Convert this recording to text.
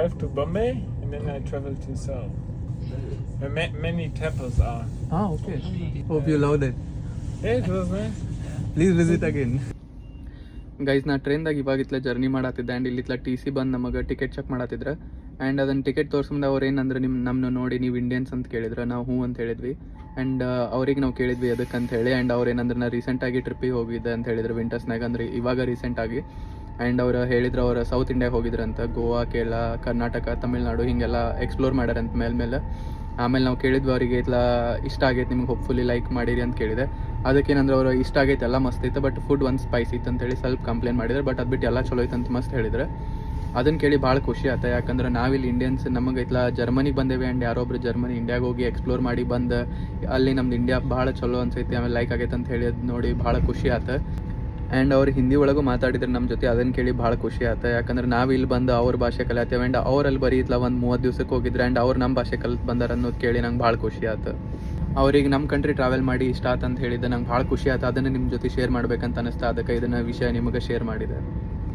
drive to Bombay and then I travel to Seoul. Where many temples are. Okay. Hope you loved it. Yeah, it was nice. Please visit again. Guys ನಾ ಟ್ರೈನ್ದಾಗ ಇವಾಗಿತ್ಲ journey ಮಾಡತ್ತಿದ್ದೆ and ಇಲ್ಲಿತ್ಲ T C ಬಂದು ನಮಗೆ ticket check ಮಾಡತ್ತಿದ್ರೆ and ಅದನ್ನು ticket ತೋರಿಸ್ಬಂದು ಅವ್ರು ಏನಂದ್ರೆ ನಮ್ಮನ್ನ ನೋಡಿ ನೀವು Indians ಅಂತ ಕೇಳಿದ್ರೆ ನಾವು ಹ್ಞೂ ಅಂತ ಹೇಳಿದ್ವಿ ಆ್ಯಂಡ್ ಅವ್ರಿಗೆ ನಾವು ಕೇಳಿದ್ವಿ ಅದಕ್ಕೆ ಅಂತ ಹೇಳಿ ಆ್ಯಂಡ್ ಅವ್ರು ಏನಂದ್ರೆ ನಾ ರೀಸೆಂಟಾಗಿ ಟ್ರಿಪ್ಪಿಗೆ ಹೋಗಿದ್ದೆ ಅಂತ ಹೇಳಿದ್ರು ವಿಂಟರ್ಸ್ನಾಗ ಅಂದರೆ ಇವಾಗ ರೀಸೆಂಟಾಗಿ ಆ್ಯಂಡ್ ಅವ್ರು ಹೇಳಿದ್ರು ಅವ್ರು ಸೌತ್ ಇಂಡಿಯಾಗೆ ಹೋಗಿದ್ರಂತ ಗೋವಾ ಕೇರಳ ಕರ್ನಾಟಕ ತಮಿಳ್ನಾಡು ಹೀಗೆಲ್ಲ ಎಕ್ಸ್ಪ್ಲೋರ್ ಮಾಡ್ಯಾರಂತ ಮೇಲೆ ಆಮೇಲೆ ನಾವು ಕೇಳಿದ್ವಿ ಅವರಿಗೆ ಇಲ್ಲ ಇಷ್ಟ ಆಗೈತೆ ನಿಮ್ಗೆ ಹೋಪ್ಫುಲಿ ಲೈಕ್ ಮಾಡಿರಿ ಅಂತ ಕೇಳಿದೆ ಅದಕ್ಕೇನಂದ್ರೆ ಅವರು ಇಷ್ಟ ಆಗೈತೆ ಎಲ್ಲ ಮಸ್ತ್ ಇತ್ತು ಬಟ್ ಫುಡ್ ಒಂದು ಸ್ಪೈಸಿ ಇತ್ತು ಅಂತೇಳಿ ಸ್ವಲ್ಪ ಕಂಪ್ಲೇಂಟ್ ಮಾಡಿದ್ರು ಬಟ್ ಅದು ಬಿಟ್ಟು ಎಲ್ಲ ಚಲೋ ಐತೆ ಅಂತ ಮಸ್ತ್ ಹೇಳಿದ್ರೆ ಅದನ್ನು ಕೇಳಿ ಭಾಳ ಖುಷಿ ಆಯ್ತು ಯಾಕಂದ್ರೆ ನಾವಿಲ್ಲಿ ಇಂಡಿಯನ್ಸ್ ನಮಗೆ ಇತ್ಲ ಜರ್ಮನಿಗೆ ಬಂದೇವೆ ಆ್ಯಂಡ್ ಯಾರೊಬ್ರು ಜರ್ಮನಿ ಇಂಡಿಯಾಗೆ ಹೋಗಿ ಎಕ್ಸ್ಪ್ಲೋರ್ ಮಾಡಿ ಬಂದು ಅಲ್ಲಿ ನಮ್ದು ಇಂಡಿಯಾ ಭಾಳ ಚಲೋ ಅನ್ಸೈತಿ ಆಮೇಲೆ ಲೈಕ್ ಆಗೈತೆ ಅಂತ ಹೇಳಿ ಅದು ನೋಡಿ ಭಾಳ ಖುಷಿ ಆಯ್ತು ಆ್ಯಂಡ್ ಅವ್ರು ಹಿಂದಿ ಒಳಗೂ ಮಾತಾಡಿದ್ರೆ ನಮ್ಮ ಜೊತೆ ಅದನ್ನು ಕೇಳಿ ಭಾಳ ಖುಷಿ ಆಯ್ತು ಯಾಕಂದ್ರೆ ನಾವು ಇಲ್ಲಿ ಬಂದು ಅವ್ರ ಭಾಷೆ ಕಲಿಯತ್ತೇವೆ ಆ್ಯಂಡ್ ಅವರಲ್ಲಿ ಬರೀ ಇತ್ಲ ಒಂದು 30 ದಿವ್ಸಕ್ಕೆ ಹೋಗಿದ್ರೆ ಆ್ಯಂಡ್ ಅವ್ರು ನಮ್ಮ ಭಾಷೆ ಕಲಿತು ಬಂದಾರ ಅನ್ನೋದು ಕೇಳಿ ನಂಗೆ ಭಾಳ ಖುಷಿ ಆಯ್ತು ಅವ್ರಿಗೆ ನಮ್ಮ ಕಂಟ್ರಿ ಟ್ರಾವೆಲ್ ಮಾಡಿ ಇಷ್ಟ ಆಯ್ತು ಅಂತ ಹೇಳಿದ್ದೆ ನಂಗೆ ಭಾಳ ಖುಷಿ ಆಯ್ತು ಅದನ್ನು ನಿಮ್ಮ ಜೊತೆ ಶೇರ್ ಮಾಡ್ಬೇಕಂತ ಅನಿಸ್ತಾ ಅದಕ್ಕೆ ಇದನ್ನು ವಿಷಯ ನಿಮಗೆ ಶೇರ್ ಮಾಡಿದೆ